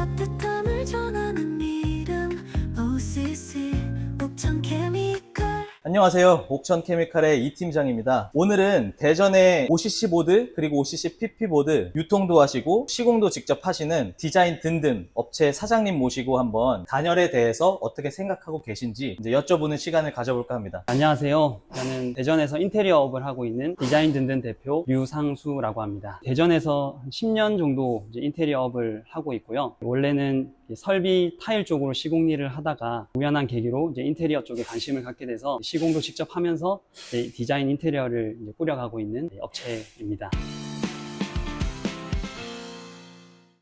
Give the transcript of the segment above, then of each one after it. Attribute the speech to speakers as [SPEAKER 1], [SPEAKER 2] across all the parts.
[SPEAKER 1] 따뜻함을 전하는 이름 OCC 옥천 케미칼.
[SPEAKER 2] 안녕하세요. 옥천 케미칼의 이 팀장입니다. 오늘은 대전의 OCC 보드 그리고 OCC PP 보드 유통도 하시고 시공도 직접 하시는 디자인 든든 업체 사장님 모시고 한번 단열에 대해서 어떻게 생각하고 계신지 이제 여쭤보는 시간을 가져볼까 합니다.
[SPEAKER 3] 안녕하세요. 저는 대전에서 인테리어업을 하고 있는 디자인 든든 대표 류상수라고 합니다. 대전에서 한 10년 정도 이제 인테리어업을 하고 있고요. 원래는 설비 타일 쪽으로 시공 일을 하다가 우연한 계기로 이제 인테리어 쪽에 관심을 갖게 돼서 시공도 직접 하면서 디자인 인테리어를 이제 꾸려가고 있는 업체입니다.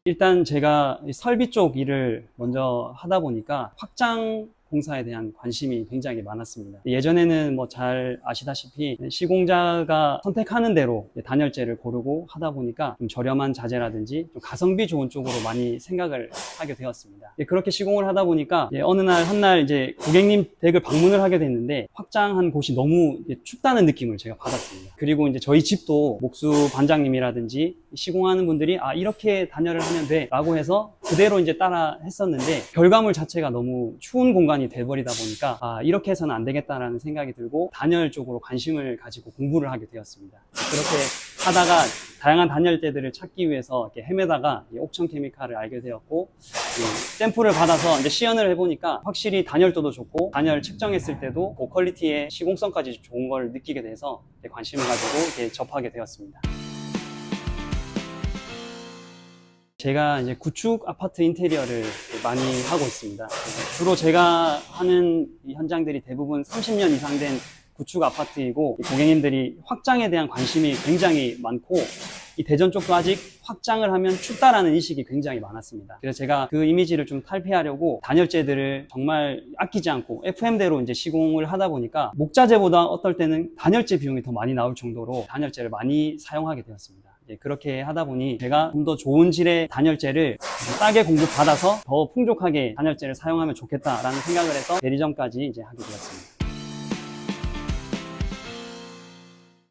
[SPEAKER 3] 일단 제가 설비 쪽 일을 먼저 하다 보니까 확장 공사에 대한 관심이 굉장히 많았습니다. 예전에는 뭐 잘 아시다시피 시공자가 선택하는 대로 단열재를 고르고 하다 보니까 좀 저렴한 자재라든지 좀 가성비 좋은 쪽으로 많이 생각을 하게 되었습니다. 그렇게 시공을 하다 보니까 어느 날 한날 이제 고객님 댁을 방문을 하게 됐는데 확장한 곳이 너무 춥다는 느낌을 제가 받았습니다. 그리고 이제 저희 집도 목수 반장님이라든지 시공하는 분들이 아 이렇게 단열을 하면 돼 라고 해서 그대로 이제 따라 했었는데 결과물 자체가 너무 추운 공간이 돼버리다 보니까 아 이렇게 해서는 안 되겠다라는 생각이 들고 단열 쪽으로 관심을 가지고 공부를 하게 되었습니다. 그렇게 하다가 다양한 단열재들을 찾기 위해서 이렇게 헤매다가 옥천 케미칼을 알게 되었고 샘플을 받아서 이제 시연을 해보니까 확실히 단열도도 좋고 단열 측정했을 때도 고퀄리티의 시공성까지 좋은 걸 느끼게 돼서 관심을 가지고 이렇게 접하게 되었습니다. 제가 이제 구축 아파트 인테리어를 많이 하고 있습니다. 주로 제가 하는 이 현장들이 대부분 30년 이상 된 구축 아파트이고 고객님들이 확장에 대한 관심이 굉장히 많고 이 대전 쪽도 아직 확장을 하면 춥다라는 인식이 굉장히 많았습니다. 그래서 제가 그 이미지를 좀 탈피하려고 단열재들을 정말 아끼지 않고 FM대로 이제 시공을 하다 보니까 목자재보다 어떨 때는 단열재 비용이 더 많이 나올 정도로 단열재를 많이 사용하게 되었습니다. 그렇게 하다 보니 제가 좀 더 좋은 질의 단열재를 싸게 공급받아서 더 풍족하게 단열재를 사용하면 좋겠다라는 생각을 해서 대리점까지 이제 하게 되었습니다.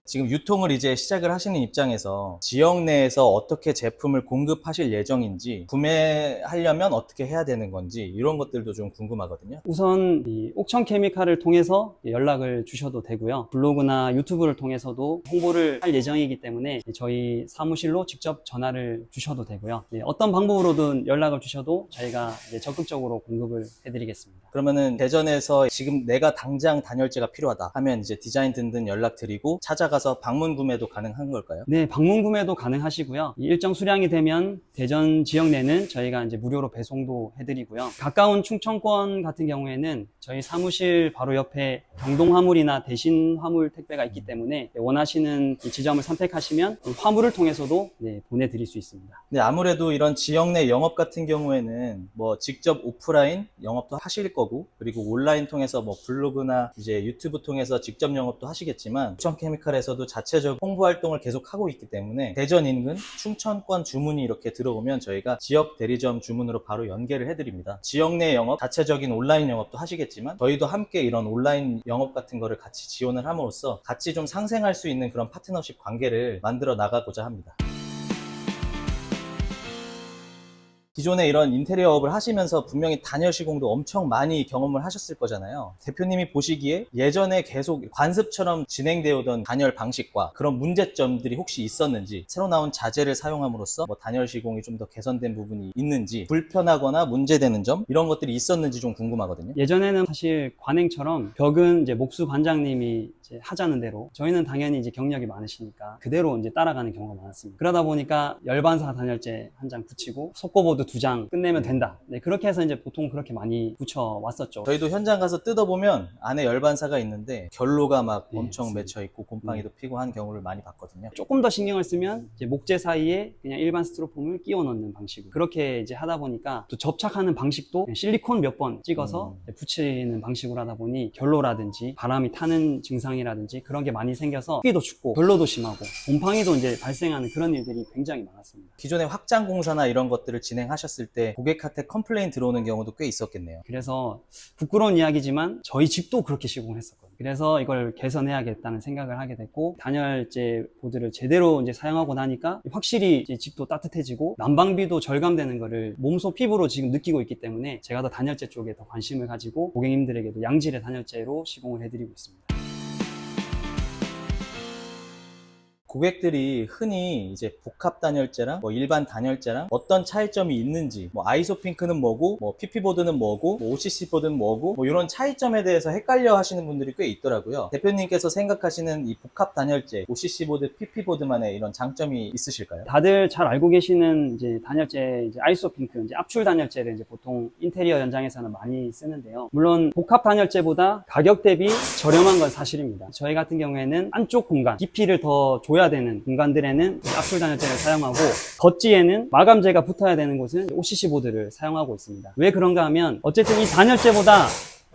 [SPEAKER 2] 지금 유통을 이제 시작을 하시는 입장에서 지역 내에서 어떻게 제품을 공급하실 예정인지 구매하려면 어떻게 해야 되는 건지 이런 것들도 좀 궁금하거든요.
[SPEAKER 3] 우선 이 옥천 케미칼을 통해서 연락을 주셔도 되고요. 블로그나 유튜브를 통해서도 홍보를 할 예정이기 때문에 저희 사무실로 직접 전화를 주셔도 되고요. 어떤 방법으로든 연락을 주셔도 저희가 적극적으로 공급을 해드리겠습니다.
[SPEAKER 2] 그러면은 대전에서 지금 내가 당장 단열재가 필요하다 하면 이제 디자인 든든 연락드리고 찾아가서 방문 구매도 가능한 걸까요?
[SPEAKER 3] 네, 방문 구매도 가능하시고요. 일정 수량이 되면 대전 지역 내는 저희가 이제 무료로 배송도 해드리고요. 가까운 충청권 같은 경우에는 저희 사무실 바로 옆에 경동 화물이나 대신 화물 택배가 있기 때문에 원하시는 지점을 선택하시면 화물을 통해서도 보내드릴 수 있습니다.
[SPEAKER 2] 네, 아무래도 이런 지역 내 영업 같은 경우에는 뭐 직접 오프라인 영업도 하실 거고 그리고 온라인 통해서 뭐 블로그나 이제 유튜브 통해서 직접 영업도 하시겠지만 옥천 케미칼에서도 자체적 홍보 활동을 계속 하고 있기 때문에 대전 인근 충청권 주문이 이렇게 들어오면 저희가 지역 대리점 주문으로 바로 연계를 해드립니다. 지역 내 영업, 자체적인 온라인 영업도 하시겠지만 저희도 함께 이런 온라인 영업 같은 거를 같이 지원을 함으로써 같이 좀 상생할 수 있는 그런 파트너십 관계를 만들어 나가고자 합니다. 기존에 이런 인테리어업을 하시면서 분명히 단열 시공도 엄청 많이 경험을 하셨을 거잖아요. 대표님이 보시기에 예전에 계속 관습처럼 진행되어 오던 단열 방식과 그런 문제점들이 혹시 있었는지 새로 나온 자재를 사용함으로써 뭐 단열 시공이 좀 더 개선된 부분이 있는지 불편하거나 문제되는 점 이런 것들이 있었는지 좀 궁금하거든요.
[SPEAKER 3] 예전에는 사실 관행처럼 벽은 이제 목수 반장님이 이제 하자는 대로 저희는 당연히 이제 경력이 많으시니까 그대로 이제 따라가는 경우가 많았습니다. 그러다 보니까 열반사 단열재 한 장 붙이고 속고보드 2장 끝내면 된다. 그렇게 해서 이제 보통 그렇게 많이 붙여왔었죠.
[SPEAKER 2] 저희도 현장 가서 뜯어보면 안에 열반사가 있는데 결로가 막 엄청 맺혀 있고 곰팡이도 피고 한 경우를 많이 봤거든요.
[SPEAKER 3] 조금 더 신경을 쓰면 이제 목재 사이에 그냥 일반 스티로폼을 끼워 넣는 방식으로 그렇게 이제 하다 보니까 또 접착하는 방식도 실리콘 몇 번 찍어서 붙이는 방식으로 하다 보니 결로라든지 바람이 타는 증상이라든지 그런 게 많이 생겨서 피도 춥고 결로도 심하고 곰팡이도 이제 발생하는 그런 일들이 굉장히 많았습니다.
[SPEAKER 2] 기존의 확장 공사나 이런 것들을 진행하 하셨을 때 고객한테 컴플레인 들어오는 경우도 꽤 있었겠네요.
[SPEAKER 3] 그래서 부끄러운 이야기지만 저희 집도 그렇게 시공을 했었거든요. 그래서 이걸 개선해야겠다는 생각을 하게 됐고, 단열재 보드를 제대로 이제 사용하고 나니까 확실히 이제 집도 따뜻해지고 난방비도 절감되는 거를 몸소 피부로 지금 느끼고 있기 때문에 제가 더 단열재 쪽에 더 관심을 가지고 고객님들에게도 양질의 단열재로 시공을 해드리고 있습니다.
[SPEAKER 2] 고객들이 흔히 이제 복합 단열재랑 뭐 일반 단열재랑 어떤 차이점이 있는지, 뭐 아이소핑크는 뭐고, 뭐 PP보드는 뭐고, 뭐 OCC 보드는 뭐고, 뭐 이런 차이점에 대해서 헷갈려 하시는 분들이 꽤 있더라고요. 대표님께서 생각하시는 이 복합 단열재, OCC 보드, PP보드만의 이런 장점이 있으실까요?
[SPEAKER 3] 다들 잘 알고 계시는 이제 단열재, 이제 아이소핑크, 이제 압출 단열재를 이제 보통 인테리어 현장에서는 많이 쓰는데요. 물론 복합 단열재보다 가격 대비 저렴한 건 사실입니다. 저희 같은 경우에는 안쪽 공간, 깊이를 더 줘야 되는 공간들에는 압출 단열재를 사용하고, 덧지에는 마감재가 붙어야 되는 곳은 OCC 보드를 사용하고 있습니다. 왜 그런가 하면 어쨌든 이 단열재보다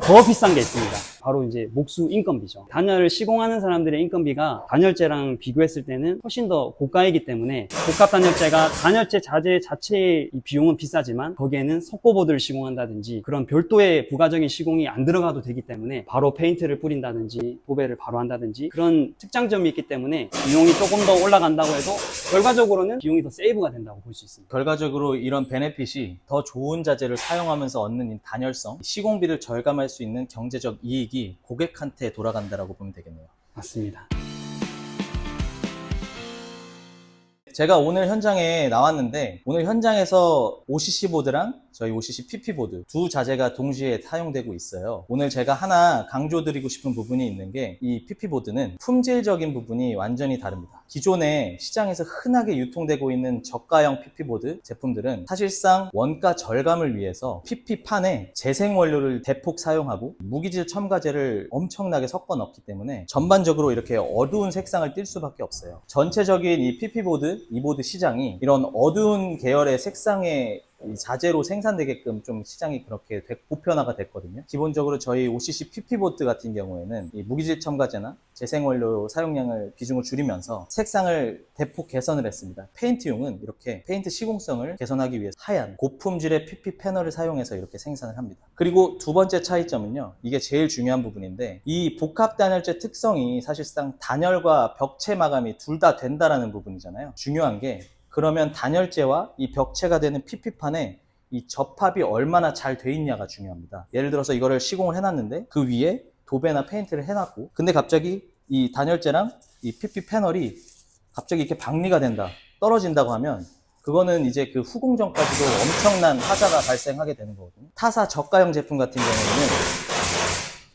[SPEAKER 3] 더 비싼 게 있습니다. 바로 이제 목수 인건비죠. 단열을 시공하는 사람들의 인건비가 단열재랑 비교했을 때는 훨씬 더 고가이기 때문에 복합 단열재가 단열재 자재 자체의 이 비용은 비싸지만 거기에는 석고보드를 시공한다든지 그런 별도의 부가적인 시공이 안 들어가도 되기 때문에 바로 페인트를 뿌린다든지 도배를 바로 한다든지 그런 특장점이 있기 때문에 비용이 조금 더 올라간다고 해도 결과적으로는 비용이 더 세이브가 된다고 볼 수 있습니다.
[SPEAKER 2] 결과적으로 이런 베네핏이 더 좋은 자재를 사용하면서 얻는 이 단열성, 시공비를 절감할 수 있는 경제적 이익이 고객한테 돌아간다라고 보면 되겠네요.
[SPEAKER 3] 맞습니다.
[SPEAKER 2] 제가 오늘 현장에 나왔는데, 오늘 현장에서 OCC 보드랑 저희 OCC PP 보드 두 자재가 동시에 사용되고 있어요. 오늘 제가 하나 강조드리고 싶은 부분이 있는 게, 이 PP 보드는 품질적인 부분이 완전히 다릅니다. 기존에 시장에서 흔하게 유통되고 있는 저가형 PP 보드 제품들은 사실상 원가 절감을 위해서 PP 판에 재생 원료를 대폭 사용하고 무기질 첨가제를 엄청나게 섞어 넣기 때문에 전반적으로 이렇게 어두운 색상을 띌 수밖에 없어요. 전체적인 이 PP 보드, 이 보드 시장이 이런 어두운 계열의 색상의 이 자재로 생산되게끔 좀 시장이 그렇게 보편화가 됐거든요. 기본적으로 저희 OCC PP보드 같은 경우에는 이 무기질 첨가제나 재생원료 사용량을 비중을 줄이면서 색상을 대폭 개선을 했습니다. 페인트용은 이렇게 페인트 시공성을 개선하기 위해서 하얀 고품질의 PP 패널을 사용해서 이렇게 생산을 합니다. 그리고 두 번째 차이점은요, 이게 제일 중요한 부분인데, 이 복합 단열재 특성이 사실상 단열과 벽체 마감이 둘 다 된다라는 부분이잖아요. 중요한 게, 그러면 단열재와 이 벽체가 되는 PP판에 이 접합이 얼마나 잘 돼 있냐가 중요합니다. 예를 들어서 이거를 시공을 해놨는데 그 위에 도배나 페인트를 해놨고, 근데 갑자기 이 단열재랑 이 PP 패널이 갑자기 이렇게 박리가 된다, 떨어진다고 하면 그거는 이제 그 후공 전까지도 엄청난 하자가 발생하게 되는 거거든요. 타사 저가형 제품 같은 경우에는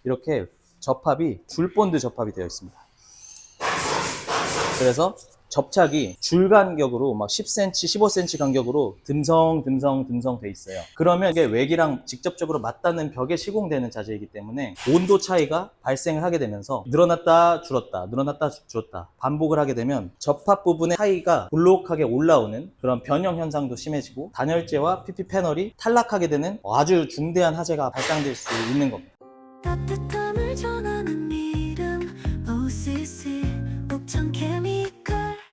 [SPEAKER 2] 이렇게 접합이 줄본드 접합이 되어 있습니다. 그래서 접착이 줄 간격으로 막 10cm, 15cm 간격으로 듬성 돼 있어요. 그러면 이게 외기랑 직접적으로 맞닿는 벽에 시공되는 자재이기 때문에 온도 차이가 발생을 하게 되면서 늘어났다 줄었다 늘어났다 줄었다 반복을 하게 되면 접합 부분의 차이가 볼록하게 올라오는 그런 변형 현상도 심해지고 단열재와 PP 패널이 탈락하게 되는 아주 중대한 하재가 발생될 수 있는 겁니다.
[SPEAKER 1] 따뜻함을 전하는 이름 OCC 옥천 케미